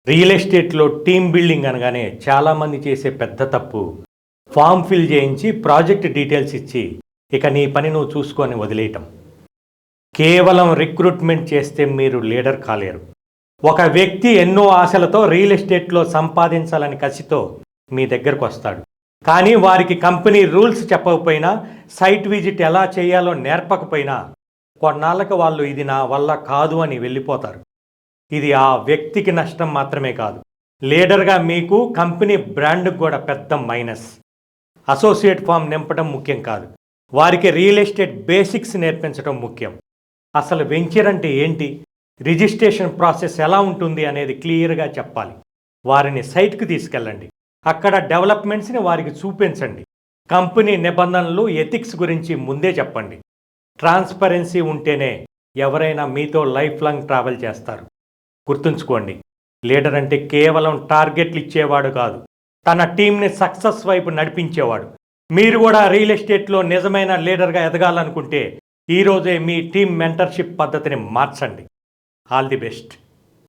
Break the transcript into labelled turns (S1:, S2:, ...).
S1: Real ఎస్టేట్లో team building అనగానే చాలామంది చేసే పెద్ద తప్పు ఫామ్ ఫిల్ చేయించి ప్రాజెక్ట్ డీటెయిల్స్ ఇచ్చి ఇక నీ పని నువ్వు చూసుకొని వదిలేయటం. కేవలం రిక్రూట్మెంట్ చేస్తే మీరు లీడర్ కాలేరు. ఒక వ్యక్తి ఎన్నో ఆశలతో రియల్ ఎస్టేట్లో సంపాదించాలని కసితో మీ దగ్గరకు వస్తాడు. కానీ వారికి కంపెనీ రూల్స్ చెప్పకపోయినా, సైట్ విజిట్ ఎలా చేయాలో నేర్పకపోయినా కొన్నాళ్ళకు వాళ్ళు ఇది నా వల్ల కాదు అని వెళ్ళిపోతారు. ఇది ఆ వ్యక్తికి నష్టం మాత్రమే కాదు, లీడర్గా మీకు కంపెనీ బ్రాండ్కి కూడా పెద్ద మైనస్. అసోసియేట్ ఫామ్ నింపడం ముఖ్యం కాదు, వారికి రియల్ ఎస్టేట్ బేసిక్స్ నేర్పించడం ముఖ్యం. అసలు వెంచర్ అంటే ఏంటి, రిజిస్ట్రేషన్ ప్రాసెస్ ఎలా ఉంటుంది అనేది క్లియర్గా చెప్పాలి. వారిని సైట్కి తీసుకెళ్ళండి, అక్కడ డెవలప్మెంట్స్ని వారికి చూపించండి. కంపెనీ నిబంధనలు, ఎథిక్స్ గురించి ముందే చెప్పండి. ట్రాన్స్పరెన్సీ ఉంటేనే ఎవరైనా మీతో లైఫ్ లాంగ్ ట్రావెల్ చేస్తారు. గుర్తుంచుకోండి, లీడర్ అంటే కేవలం టార్గెట్లు ఇచ్చేవాడు కాదు, తన టీంని సక్సెస్ వైపు నడిపించేవాడు. మీరు కూడా రియల్ ఎస్టేట్లో నిజమైన లీడర్గా ఎదగాలనుకుంటే ఈరోజే మీ టీం మెంటర్షిప్ పద్ధతిని మార్చండి. All the best.